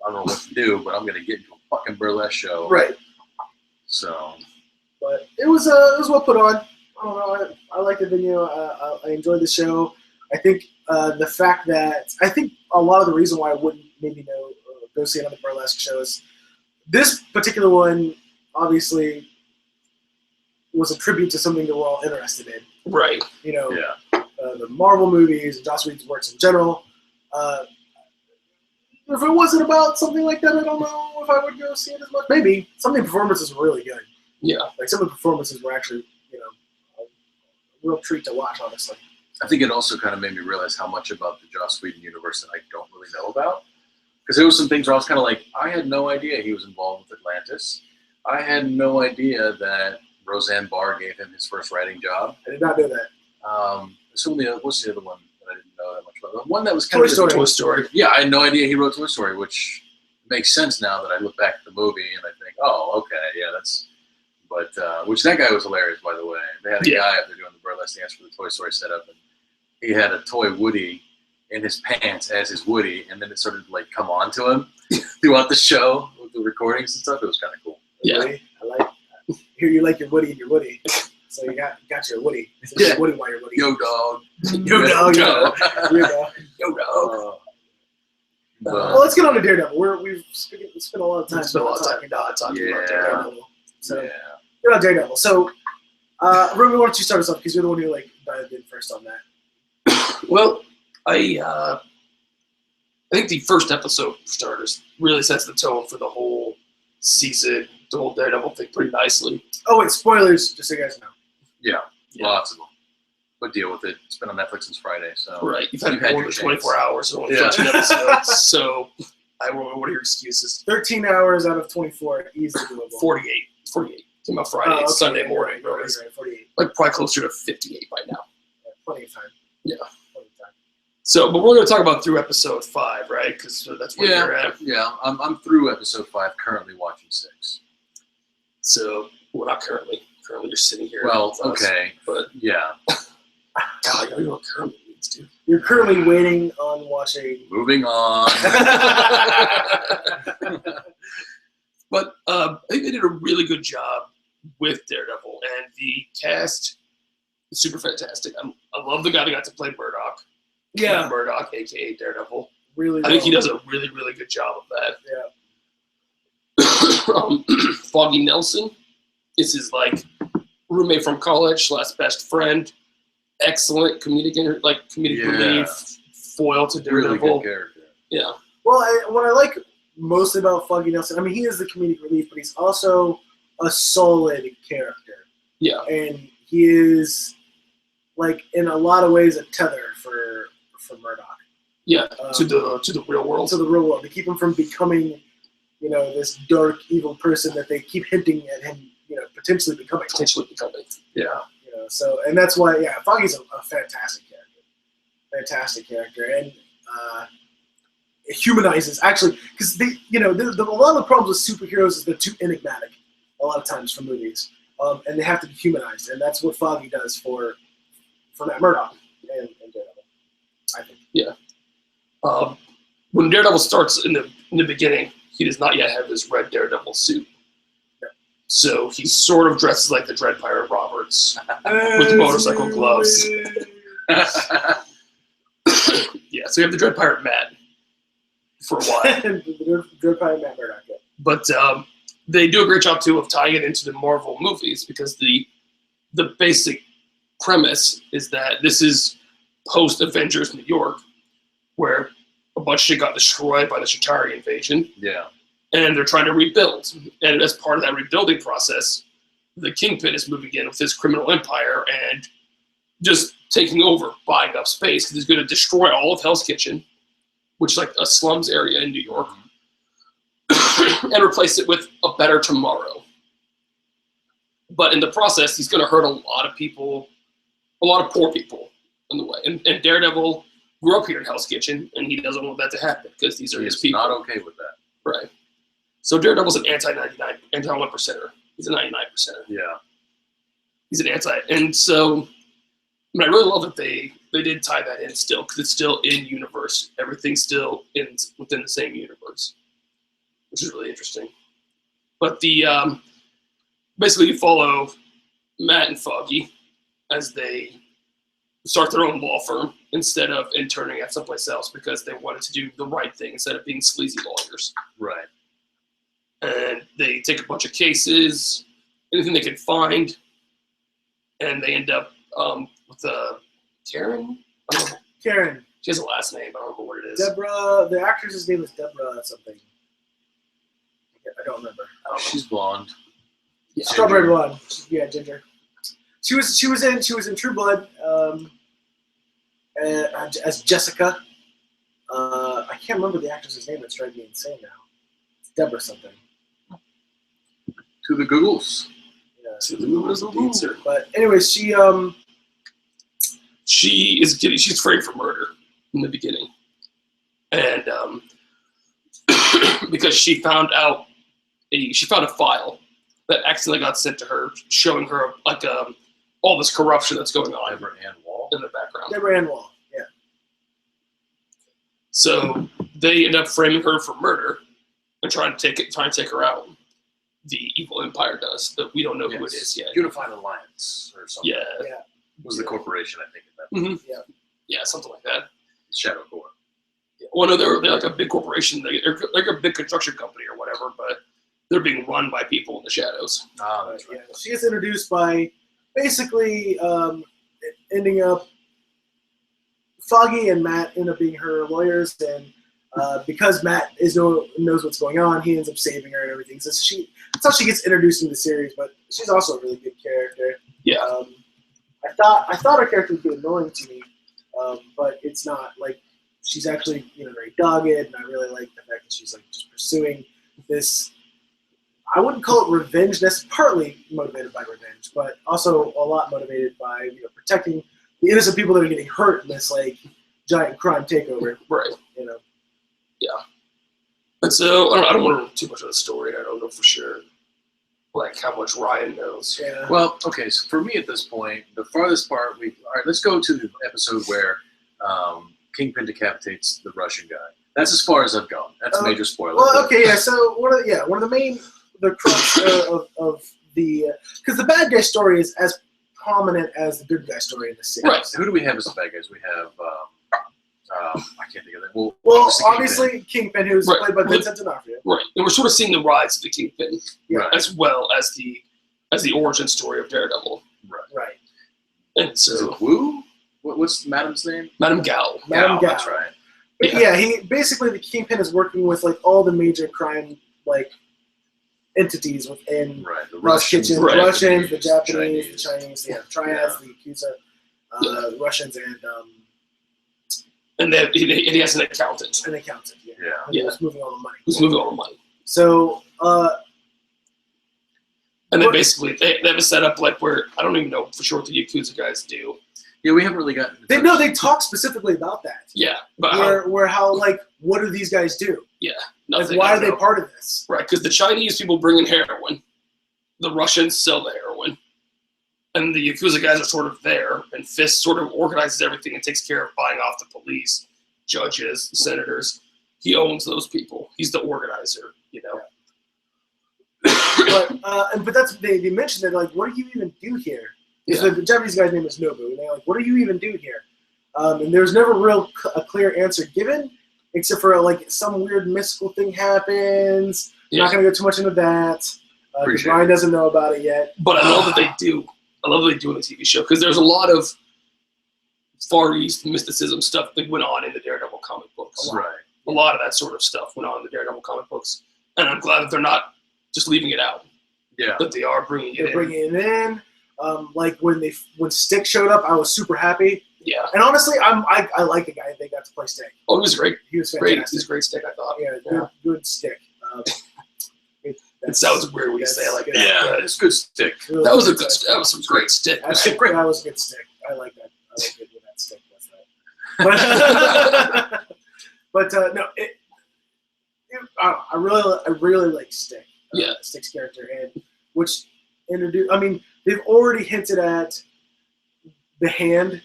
I don't know what to do, but I'm going to get into a fucking burlesque show. Right. So. But it was well put on. I don't know. I liked the video. I enjoyed the show. I think the fact that I think a lot of the reason why I wouldn't maybe go see another burlesque show is this particular one obviously was a tribute to something that we're all interested in. Right. You know, yeah. The Marvel movies and Joss Whedon's works in general. If it wasn't about something like that, I don't know if I would go see it as much. Maybe. Some of the performances were really good. Yeah. Like some of the performances were actually, a real treat to watch, honestly. I think it also kind of made me realize how much about the Joss Whedon universe that I don't really know about. Because there was some things where I was kind of like, I had no idea he was involved with Atlantis. I had no idea that Roseanne Barr gave him his first writing job. I did not know that. What's the other one that I didn't know that much about? The one that was kind of Toy Story. Yeah, I had no idea he wrote Toy Story, which makes sense now that I look back at the movie and I think, oh, okay, yeah, that's. But which that guy was hilarious, by the way. They had a guy up there doing the burlesque dance for the Toy Story setup, and he had a toy Woody in his pants as his Woody, and then it started to like come on to him throughout the show with the recordings and stuff. It was kind of cool. Yeah, Woody, I like. Here you like your Woody and your Woody. So you got your Woody. Yeah. Your Woody while you're Woody. Yo, dog. Yo, dog. Yo, dog. Yo, dog. Well, let's get on to Daredevil. We've spent a lot of time talking about Daredevil. So get on Daredevil. So, Ruben, why don't you start us off because you're the one who dived in first on that. Well, I think the first episode for starters really sets the tone for the whole season, the whole Daredevil thing pretty nicely. Oh wait, spoilers, just so you guys know. Yeah, lots of them. But deal with it. It's been on Netflix since Friday, so right. You've had more than 24 hours and only 13 episodes, so I won't know what are your excuses. 13 hours out of 24, easily doable. 48. Came out Friday, Sunday morning. Right, 48. Like probably closer to 58 by now. Yeah, plenty of time. Yeah. Plenty of time. So, but we're going to talk about through episode 5, right? Because that's where you're at. Yeah, I'm through episode 5, currently watching 6. So, well, not currently. Currently, you're sitting here. Well, okay, but yeah. God, I don't know what currently means, dude. You're currently waiting on watching. Moving on. But I think they did a really good job with Daredevil, and the cast is super fantastic. I love the guy that got to play Murdoch. Yeah. Murdoch, a.k.a. Daredevil. Really I think he does a really, really good job of that. Yeah. Foggy Nelson is his, roommate from college / best friend. Excellent comedic relief, foil to Daredevil. Really good character. Yeah. Well, what I like mostly about Foggy Nelson, I mean, he is the comedic relief, but he's also a solid character. Yeah. And he is, in a lot of ways, a tether for Murdoch. Yeah, to the real world. To the real world. To keep him from becoming, this dark, evil person that they keep hinting at him, potentially becoming. Yeah. So, and that's why, Foggy's a fantastic character. And it humanizes, actually, because a lot of the problems with superheroes is they're too enigmatic a lot of times for movies. And they have to be humanized. And that's what Foggy does for Matt Murdock and Daredevil, I think. Yeah. When Daredevil starts in the beginning, he does not yet have his red Daredevil suit. So he sort of dresses like the Dread Pirate Roberts with motorcycle gloves. Yeah, so you have the Dread Pirate Matt for a while. The Dread Pirate Matt Murdock, yeah. But they do a great job, too, of tying it into the Marvel movies because the basic premise is that this is post-Avengers New York where a bunch of shit got destroyed by the Chitauri invasion. Yeah. And they're trying to rebuild. And as part of that rebuilding process, the Kingpin is moving in with his criminal empire, and just taking over, buying up space, because he's going to destroy all of Hell's Kitchen, which is like a slums area in New York, and replace it with a better tomorrow. But in the process, he's going to hurt a lot of people, a lot of poor people in the way. And Daredevil grew up here in Hell's Kitchen, and he doesn't want that to happen because these are his people. He's not okay with that. Right. So Daredevil's an anti-1%er. He's a 99%er. Yeah. He's an anti. And so, I mean, I really love that they did tie that in still, because it's still in universe. Everything's still within the same universe, which is really interesting. But basically you follow Matt and Foggy as they start their own law firm instead of interning at someplace else, because they wanted to do the right thing instead of being sleazy lawyers. Right. And they take a bunch of cases, anything they can find, and they end up with Karen? I don't know. Karen. She has a last name. I don't remember what it is. Deborah. The actress's name is Deborah something. I don't remember. She's blonde. Yeah. Strawberry blonde. Yeah, ginger. She was in True Blood as Jessica. I can't remember the actress's name. It's driving me insane now. It's Deborah something. To the Googles. Yeah. To the Googles. But anyways, she's framed for murder in the beginning, and because she found a file that accidentally got sent to her, showing her like all this corruption that's going on Deborah Ann Wall in the background. Deborah Ann Wall. Yeah. So they end up framing her for murder and trying to take her out. The evil empire does, but we don't know who it is yet. Unified Alliance or something. Yeah. Was the corporation, I think, at that point. Mm-hmm. Yeah, something like that. Shadow Corps. Yeah. Well, no, they're like a big corporation. They're like a big construction company or whatever, but they're being run by people in the shadows. Ah, that's right. Yeah. She gets introduced by basically ending up Foggy and Matt end up being her lawyers, and because Matt knows what's going on, he ends up saving her and everything. So that's how she gets introduced in the series, but she's also a really good character. Yeah. I thought her character would be annoying to me, but it's not. Like, she's actually very dogged, and I really like the fact that she's like just pursuing this. I wouldn't call it revenge. That's partly motivated by revenge, but also a lot motivated by protecting the innocent people that are getting hurt in this like giant crime takeover. Right. Yeah. And so I don't want to know too much of the story. I don't know for sure, like how much Ryan knows. Yeah. Well, okay. So for me at this point, the farthest part all right. Let's go to the episode where Kingpin decapitates the Russian guy. That's as far as I've gone. That's a major spoiler. Well, okay, yeah. So one of the main crux of the because the bad guy story is as prominent as the good guy story in the series. Right. Who do we have as the bad guys? We have I can't think of that. Well, obviously Kingpin, who's played by Vincent D'Onofrio. Right, and we're sort of seeing the rise of the Kingpin, Yeah. as well as the origin story of Daredevil. Right. And Is so it Wu? What's Madame's name? Madame Gao. Madame Gao. That's right. But he basically the Kingpin is working with like all the major crime like entities within The Russians, Russians, the Russians, the Japanese, the Chinese. Chinese, the Triads, the Yakuza, the Russians, And then he has an accountant. an accountant. Yeah. Who's moving all the money. Who's moving all the money. So, and then basically they have a setup like where I don't even know for sure what the Yakuza guys do. Yeah, we haven't really gotten. they talk specifically about that. Yeah, but how like what do these guys do? Yeah, Like, why are they part of this? Right, because the Chinese people bring in heroin, the Russians sell the heroin, and the Yakuza guys are sort of there, and Fist sort of organizes everything and takes care of buying off the police, judges, senators. He owns those people. He's the organizer, But that's they mentioned that like, what do you even do here? So the Japanese guy's name is Nobu, and they're like, what do you even do here? And there's never a clear answer given, except for like some weird mystical thing happens. I'm not going to go too much into that because Ryan doesn't know about it yet. But I love that they do. I love that they do in the TV show because there's a lot of Far East mysticism stuff that went on in the Daredevil comic books. Right. A lot of that sort of stuff went on in the Daredevil comic books, and I'm glad that they're not just leaving it out. Yeah. That they are bringing it in. They're bringing it in. Like when Stick showed up, I was super happy. Yeah. And honestly, I like the guy they got to play Stick. Oh, he was great. He was Great. fantastic. He was a great Stick, I thought. Yeah, good Stick. It sounds weird when you say it like that. Yeah, it's good Stick. Really That was good some great Stick. That was a good Stick. I like that. I like it when that Stick does that. But no, I really like Stick. Yeah. Stick's character, and which introduced. I mean, they've already hinted at the Hand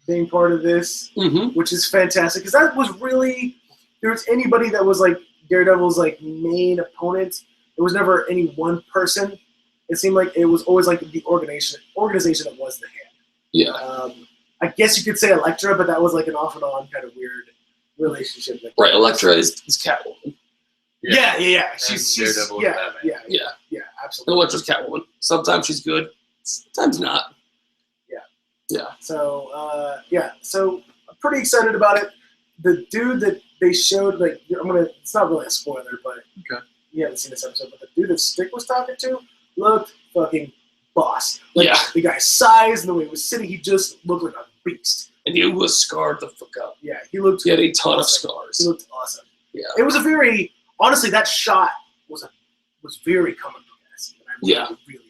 being part of this, which is fantastic because that was really, if there was anybody that was like Daredevil's like main opponent, it was never any one person. It seemed like it was always like the organization that was the Hand. Yeah. I guess you could say Elektra, but that was like an off and on kind of weird relationship. Right, Elektra is Catwoman. Yeah. She's Daredevil and Batman. Yeah, absolutely. Elektra's Catwoman. Sometimes she's good, sometimes not. Yeah. So so I'm pretty excited about it. The dude that they showed, like, it's not really a spoiler, but okay. You haven't seen this episode, but the dude that Stick was talking to looked fucking boss. Like, the guy's size and the way he was sitting, he just looked like a beast. And he was scarred the fuck up. Yeah, he had a ton of scars. He looked awesome. Yeah. It was honestly, that shot was very comic book-esque. And I really enjoyed it.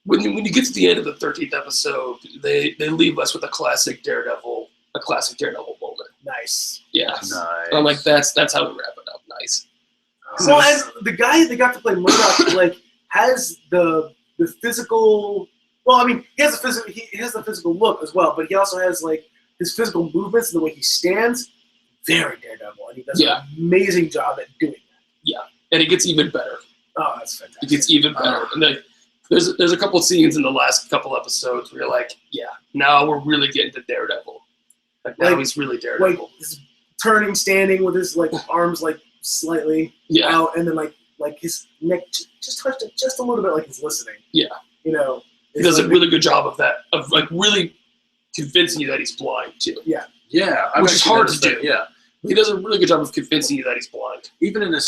When you get to the end of the 13th episode, they leave us with a classic Daredevil moment. Nice. Yeah. Nice. I'm like, that's how we wrap it up. Nice. Well, and the guy they got to play Murdoch, like, has the physical. Well, I mean, he has the physical look as well, but he also has like his physical movements and the way he stands. Very Daredevil, and he does an amazing job at doing that. Yeah, and it gets even better. Oh, that's fantastic. It gets even better. And there's a couple of scenes in the last couple episodes where you're like, now we're really getting to Daredevil. Like now he's really Daredevil. Like he's turning, standing with his like arms like slightly out, and then like his neck just touched it just a little bit, like he's listening. Yeah, you know. He does a really good job of that, of like really convincing you that he's blind too. Yeah, which is hard to do. Yeah. He does a really good job of convincing you that he's blind. Even in the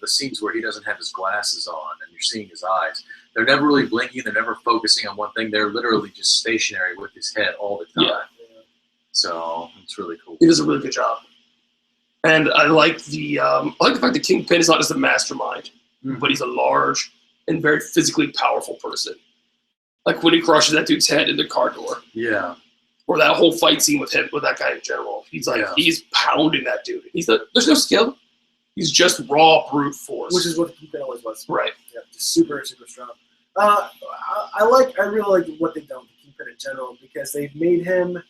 scenes where he doesn't have his glasses on and you're seeing his eyes, they're never really blinking. They're never focusing on one thing. They're literally just stationary with his head all the time. Yeah. So it's really cool. He does a really good job. And I like the fact that Kingpin is not just a mastermind, but he's a large and very physically powerful person. Like when he crushes that dude's head in the car door. Yeah. Or that whole fight scene with that guy in general. He's like, he's pounding that dude. There's no skill. He's just raw brute force. Which is what the Kingpin always was. Right. Yeah, just super, super strong. I really like what they've done with Kingpin in general because they've made him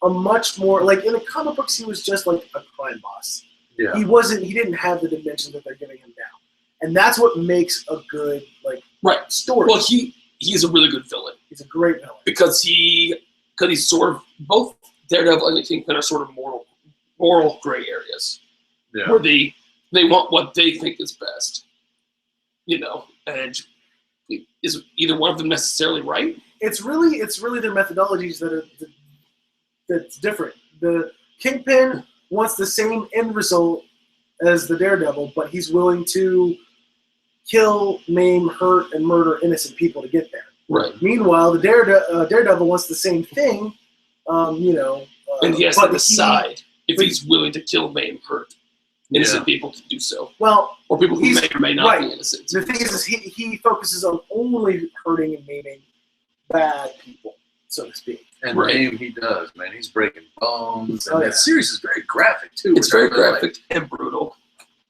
a much more, like in the comic books, he was just like a crime boss. Yeah. He didn't have the dimension that they're giving him now. And that's what makes a good, like, story. Well, he's a really good villain. He's a great villain. Because he's sort of, both Daredevil and the Kingpin are sort of moral gray areas. Yeah. Where they want what they think is best. You know, and is either one of them necessarily right? It's really their methodologies that's different. The Kingpin wants the same end result as the Daredevil, but he's willing to kill, maim, hurt, and murder innocent people to get there. Right. Meanwhile, the Daredevil wants the same thing, and he has to decide if he's willing to kill, maim, hurt innocent people to do so. Well, or people who may or may not be innocent. The thing is he focuses on only hurting and maiming bad people, so to speak. And maim he does, man. He's breaking bones. And that series is very graphic too. It's very graphic and brutal.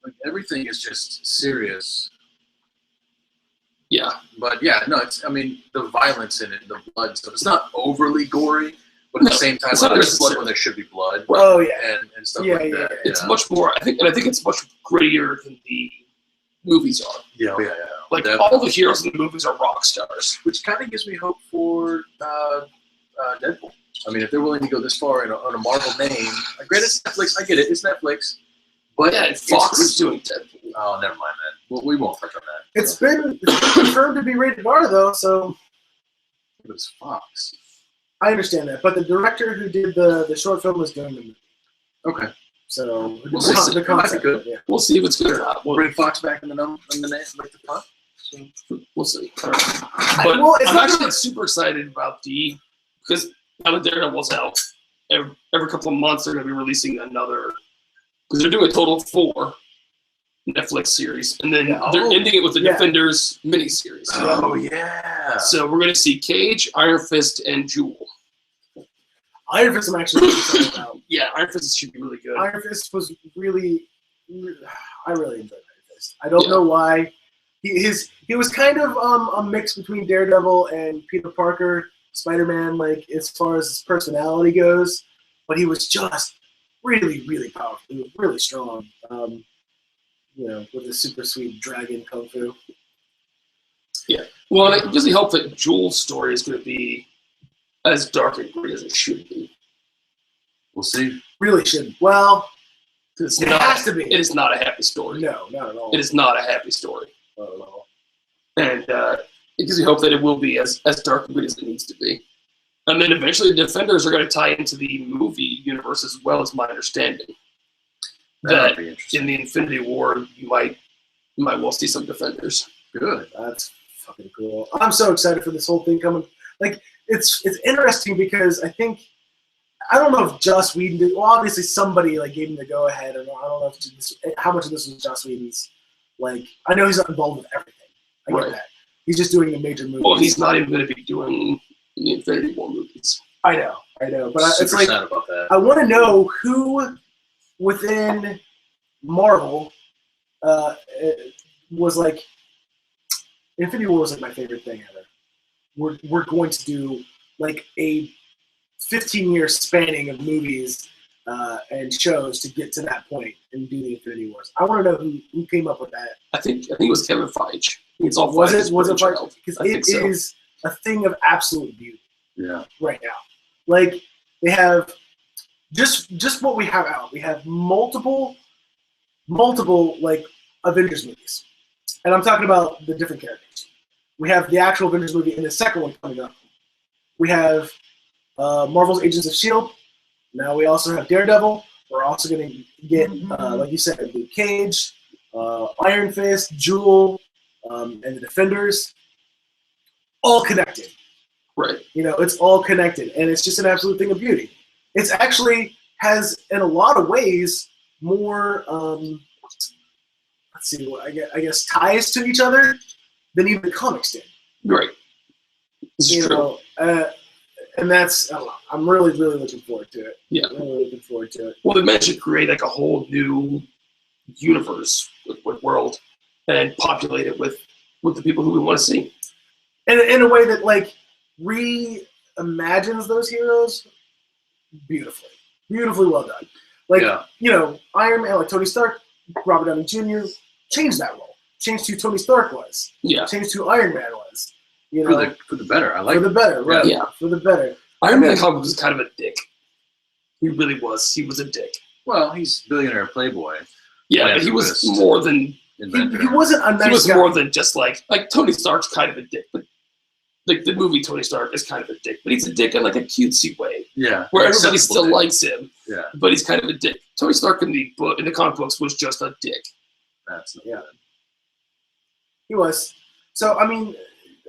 Like everything is just serious. Yeah. But the violence in it, the blood stuff, it's not overly gory, but at the same time, there's blood when there should be blood. Oh yeah. And stuff like that. It's much more, I think it's much grittier than the movies are. Yeah. Like all the heroes in the movies are rock stars. Which kind of gives me hope for Deadpool. I mean, if they're willing to go this far on a Marvel name, granted it's Netflix, I get it, it's Netflix. But Fox is doing Deadpool. Oh, never mind that. Well, we won't touch on that. It's been confirmed to be rated R though, so. It was Fox. I understand that, but the director who did the short film was doing the movie. Okay. So the concept, might be good. We'll see if it's good or not. We'll bring Fox back in the name, like the pot. We'll see. But it's I'm not actually super excited about because now that Daredevil's out, every couple of months they're going to be releasing another, because they're doing a total of 4 Netflix series, and then they're ending it with the Defenders miniseries. Oh yeah! So we're going to see Cage, Iron Fist, and Jewel. Iron Fist, I'm actually excited about. Yeah, Iron Fist should be really good. Iron Fist was really, I really enjoyed Iron Fist. I don't know why. He was kind of a mix between Daredevil and Peter Parker, Spider-Man, like as far as his personality goes, but he was just really, really powerful. He was really strong. With his super sweet dragon kung fu. Yeah. Well, it doesn't help that Jewel's story is going to be as dark and gritty as it should be. We'll see. Really should. Well, it has to be. It is not a happy story. No, not at all. It is not a happy story. Not at all. And it gives me hope that it will be as dark and gritty as it needs to be. And then eventually the Defenders are going to tie into the movie universe as well, as my understanding. That be interesting. In the Infinity War, you might well see some Defenders. Good. That's fucking cool. I'm so excited for this whole thing coming. Like, it's interesting because I don't know if Joss Whedon did. Well, obviously somebody like gave him the go ahead, and I don't know how much of this was Joss Whedon's. Like, I know he's not involved with everything. I get that. He's just doing the major movies. Well, he's not even going to be doing the Infinity War movies. I know. But it's like, sad about that. I want to know who within Marvel was like, Infinity War was like my favorite thing ever. We're going to do like a 15-year spanning of movies and shows to get to that point and do the Infinity Wars. I want to know who came up with that. I think it was Kevin Feige. It's all was it Feige? Because it is a thing of absolute beauty. Yeah. Right now, like they have just what we have out. We have multiple like Avengers movies, and I'm talking about the different characters. We have the actual Avengers movie and the second one coming up. We have Marvel's Agents of S.H.I.E.L.D. Now we also have Daredevil. We're also going to get, like you said, Luke Cage, Iron Fist, Jewel, and the Defenders. All connected. Right. It's all connected, and it's just an absolute thing of beauty. It's actually has, in a lot of ways, more, I guess, ties to each other than even the comics did. Right. This is true. And that's, I don't know, I'm really, really looking forward to it. Yeah. I'm really looking forward to it. Well, they managed to create like a whole new universe with world and populate it with the people who we want to see. And in a way that, like, reimagines those heroes beautifully. Beautifully well done. Like, Iron Man, like Tony Stark, Robert Downey Jr., changed that role. Changed who Tony Stark was. Yeah. Changed who Iron Man was. For the better. I like for the better, right? Yeah. For the better. Iron Man comic was kind of a dick. He really was. He was a dick. Well, he's billionaire playboy. Yeah, but he was more than inventor. He wasn't a nice guy. He was more than just like Tony Stark's kind of a dick, but like the movie Tony Stark is kind of a dick, but he's a dick in like a cutesy way. Yeah. Where everybody still likes him. Yeah. But he's kind of a dick. Tony Stark in the comic books was just a dick. That's not good. He was. So I mean,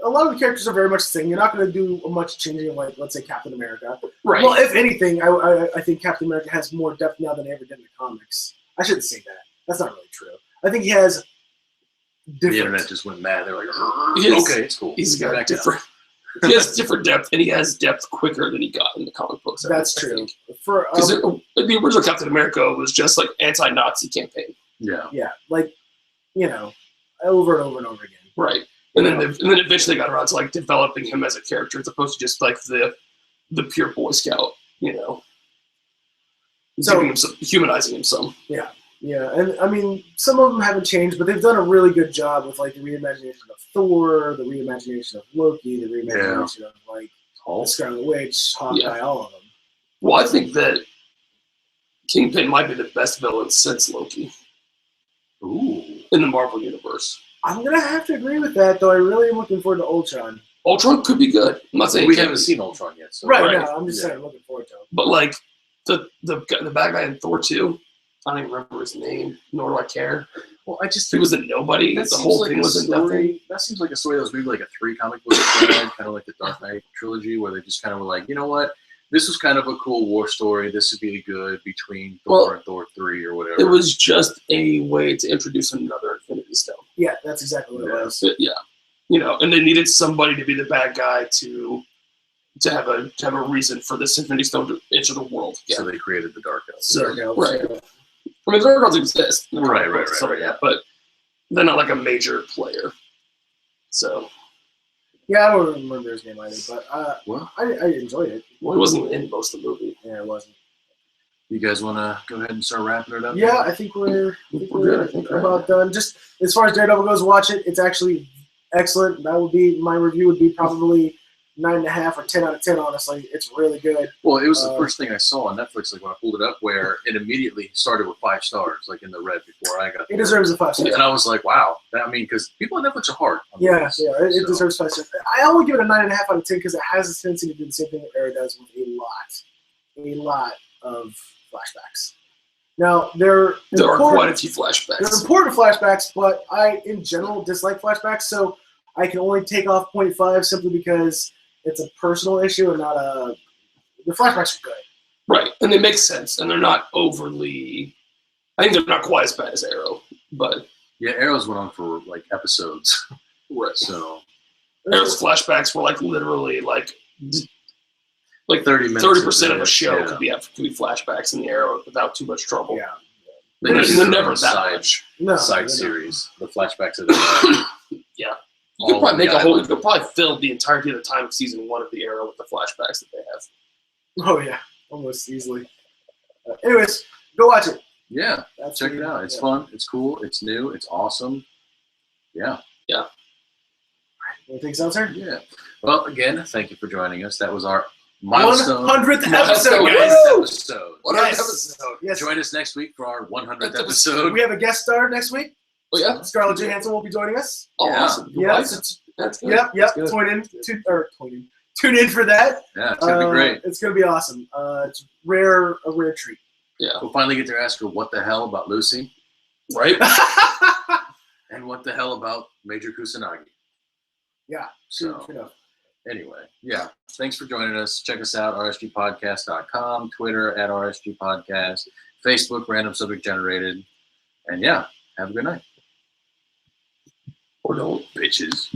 a lot of the characters are very much the same. You're not going to do much changing of, like, let's say, Captain America. Right. Well, if anything, I think Captain America has more depth now than he ever did in the comics. I shouldn't say that. That's not really true. I think he has different... The internet just went mad. They're like, okay, it's cool. He's got different... He has different depth, and he has depth quicker than he got in the comic books. That's true. Because the original Captain America was just, like, anti-Nazi campaign. Yeah. Yeah. Like, over and over and over again. Right. And then eventually got around to like developing him as a character as opposed to just like the pure Boy Scout, So humanizing him some. Yeah. Yeah. And I mean, some of them haven't changed, but they've done a really good job with like the reimagination of Thor, the reimagination of Loki, the reimagination of like the Scarlet Witch, Hawkeye, all of them. Well, I think that Kingpin might be the best villain since Loki. Ooh. In the Marvel universe. I'm going to have to agree with that, though. I really am looking forward to Ultron. Ultron could be good. I'm not saying we haven't seen Ultron yet. So. Right, no, I'm just saying I'm looking forward to it. But, like, the bad guy in Thor 2, I don't even remember his name, nor do I care. Well, he was a nobody. The whole thing was a nothing. That seems like a story that was maybe like a 3 comic book thread, kind of like the Dark Knight trilogy, where they just kind of were like, you know what? This was kind of a cool war story. This would be good between Thor and Thor 3 or whatever. It was just a way to introduce another Infinity Stone. Yeah, that's exactly what it was. Yeah. And they needed somebody to be the bad guy to have a reason for this Infinity Stone to enter the world. Yeah. So they created the Dark Elves. Right. I mean, Dark Elves exist. Right. But they're not like a major player. So. Yeah, I don't remember his name either, but I enjoyed it. Well, he wasn't in most of the movie. Yeah, it wasn't. You guys want to go ahead and start wrapping it up? Yeah, I think we're good. I think about done. Just as far as Daredevil goes, watch it. It's actually excellent. That would be my review. Would be probably 9.5 or 10 out of 10. Honestly, it's really good. Well, it was the first thing I saw on Netflix. Like when I pulled it up, where it immediately started with 5 stars, like in the red before I got. It deserves a 5 stars. And I was like, wow. Because people on Netflix are hard. It deserves 5 stars. I only give it a 9.5 out of 10 because it has a tendency to do the same thing that Arrow does with a lot of flashbacks. Now, there are quite a few flashbacks. They're important flashbacks, but I, in general, dislike flashbacks, so I can only take off 0.5 simply because it's a personal issue and not a... The flashbacks are good. Right, and they make sense, and they're not overly... I think they're not quite as bad as Arrow, but... Yeah, Arrows went on for, like, episodes. Right. So... Arrow's flashbacks were, like, literally, like 30 minutes. 30% of a show could be flashbacks in the Arrow without too much trouble. Yeah. They're never that much. Side series. The flashbacks of the Yeah. You could probably you could probably fill the entirety of the time of season 1 of the Arrow with the flashbacks that they have. Oh, yeah. Almost easily. Anyways, go watch it. Yeah. Check it out. It's fun. It's cool. It's new. It's awesome. Yeah. Yeah. Anything else, sir? Yeah. Well, again, thank you for joining us. That was our milestone 100th episode, guys. Episode. 100th Yes. episode. Yes. Join us next week for our 100th episode. We have a guest star next week. Oh, yeah? Scarlett Johansson will be joining us. Oh, Yeah. awesome. Yes. That's good. Yep. That's good. Tune in for that. Yeah, it's gonna be great. It's gonna be awesome. It's a rare treat. Yeah. We'll finally get to ask her what the hell about Lucy, Right? and what the hell about Major Kusanagi. Yeah. So True enough. anyway, yeah. Thanks for joining us. Check us out, rsgpodcast.com, Twitter at RSG Podcast, Facebook, Random Subject Generated. And yeah, have a good night. Or don't. Bitches.